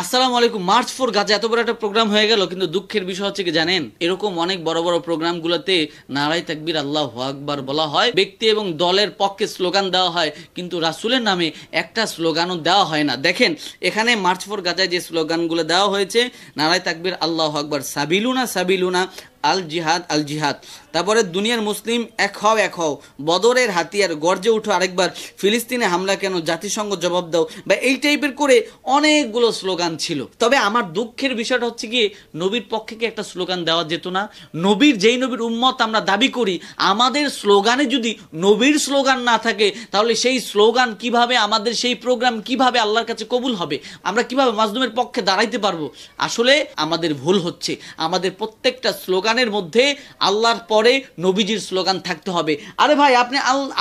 আসসালামু আলাইকুম। মার্চ 4 গাজা এত বড় একটা প্রোগ্রাম হয়ে গেল, কিন্তু দুঃখের বিষয় হচ্ছে কি জানেন, এরকম অনেক বড় বড় প্রোগ্রামগুলোতে নারায়ে তাকবীর আল্লাহু আকবার বলা হয়, ব্যক্তি এবং দলের পক্ষে স্লোগান দেওয়া হয়, কিন্তু রাসূলের নামে একটা স্লোগানও দেওয়া হয় না। দেখেন এখানে মার্চ 4 গাজায় যে স্লোগানগুলো দেওয়া হয়েছে, নারায়ে তাকবীর আল্লাহু আকবার, সাবিলুনা সাবিলুনা, আল জিহাদ আল জিহাদ, তারপরে দুনিয়ার মুসলিম এক হও এক হও, বদরের হাতিয়ার, গর্জে উঠো আরেকবার, ফিলিস্তিনে হামলা কেন, জাতিসংঘ জবাব দাও, বা এই টাইপের করে অনেকগুলো স্লোগান ছিল। তবে আমার দুঃখের বিষয়টা হচ্ছে কি, নবীর পক্ষে কি একটা স্লোগান দেওয়া যেত না? নবীর যেই নবীর উম্মত আমরা দাবি করি, আমাদের স্লোগানে যদি নবীর স্লোগান না থাকে, তাহলে সেই স্লোগান কিভাবে, আমাদের সেই প্রোগ্রাম কিভাবে আল্লাহর কাছে কবুল হবে? আমরা কিভাবে মাজলুমের পক্ষে দাঁড়াইতে পারবো? আসলে আমাদের ভুল হচ্ছে। আমাদের প্রত্যেকটা স্লোগানের মধ্যে আল্লাহর পরে নবীজির স্লোগান থাকতে হবে। আরে ভাই,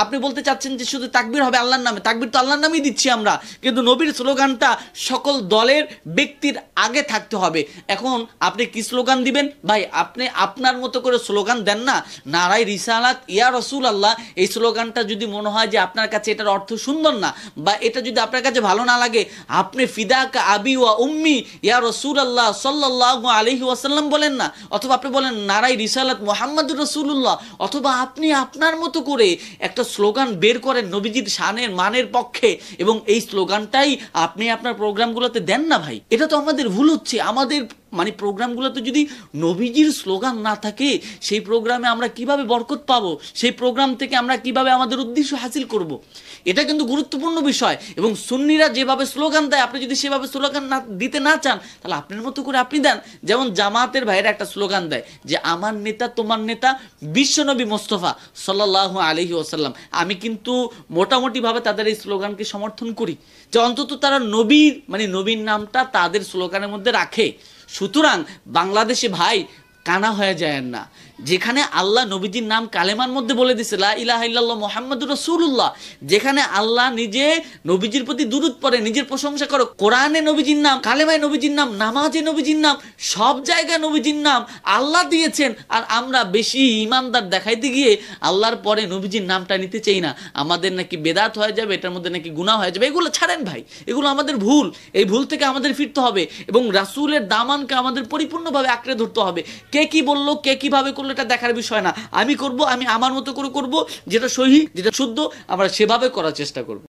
আপনি বলতে চাচ্ছেন যে শুধু তাকবীর হবে আল্লাহর নামে, তাকবীর তো আল্লাহর নামেই দিচ্ছি আমরা, কিন্তু নবীর স্লোগানটা সকল দলের ব্যক্তির আগে থাকতে হবে। এখন আপনি কি স্লোগান দিবেন ভাই? আপনি আপনার মতো করে স্লোগান দেন না, নারায়ে রিসালাত ইয়া রাসূল আল্লাহ। এই স্লোগানটা যদি মনে হয় যে আপনার কাছে এটার অর্থ সুন্দর না, বা এটা যদি আপনার কাছে ভালো না লাগে, আপনি ফিদাকা আবি ওয়া উম্মি ইয়া রাসূল আল্লাহ সাল্লাল্লাহু আলাইহি ওয়াসাল্লাম বলেন না, অথবা আপনি বলেন নারায়ে রিসালাত মুহাম্মাদুর রাসূলুল্লাহ, অথবা আপনি আপনার মতো করে একটা স্লোগান বের করেন নবীজির শানের মানের পক্ষে, এবং এই স্লোগানটাই আপনি আপনার প্রোগ্রামগুলোতে দেন না ভাই। এটা তো আমাদের ভুল হচ্ছে। আমাদের প্রোগ্রামগুলোতে যদি নবীজির স্লোগান না থাকে, সেই প্রোগ্রামে আমরা কিভাবে বরকত পাবো? সেই প্রোগ্রাম থেকে আমরা কিভাবে আমাদের উদ্দেশ্য হাসিল করব? এটা কিন্তু গুরুত্বপূর্ণ বিষয়। এবং সুন্নিরা যেভাবে স্লোগান দেয়, আপনি যদি সেভাবে স্লোগান না দিতে না চান, তাহলে আপনার মতো করে আপনি দেন। যেমন জামাতের ভাইরা একটা স্লোগান দেয় যে আমার নেতা তোমার নেতা বিশ্বনবী মোস্তফা সাল্লাল্লাহু আলাইহি ওয়াসাল্লাম। আমি কিন্তু মোটামুটিভাবে তাদের এই স্লোগানকে সমর্থন করি, যে অন্তত তারা নবীর নবীর নামটা তাদের স্লোগানের মধ্যে রাখে। সুতরাং বাংলাদেশে ভাই কানা হয়ে যায় না, যেখানে আল্লাহ নবীজির নাম কালেমার মধ্যে বলে দিছে লা ইলাহা ইল্লাল্লাহ মুহাম্মাদুর রাসূলুল্লাহ, যেখানে আল্লাহ নিজে নবীজির প্রতি দুরূদ পড়ে, নিজের প্রশংসা করে, কোরআনে নবীজির নাম, কালেমায় নবীজির নাম, নামাজে নবীজির নাম, সব জায়গায় নবীজির নাম আল্লাহ দিয়েছেন। আর আমরা বেশি ইমানদার দেখাইতে গিয়ে আল্লাহর পরে নবীজির নামটা নিতে চাই না। আমাদের নাকি বেদাত হয়ে যাবে, এটার মধ্যে নাকি গুনাহ হয়ে যাবে। এগুলো ছাড়েন ভাই, এগুলো আমাদের ভুল। এই ভুল থেকে আমাদের ফিরতে হবে এবং রাসূলের দামানকে আমাদের পরিপূর্ণভাবে আঁকড়ে ধরতে হবে। কে কি বললো, কে কিভাবে করলো, এটা দেখার বিষয় না। আমি করব, আমি আমার মতো করে করব, যেটা সহিহ, যেটা শুদ্ধ, আমরা সেভাবে করার চেষ্টা করব।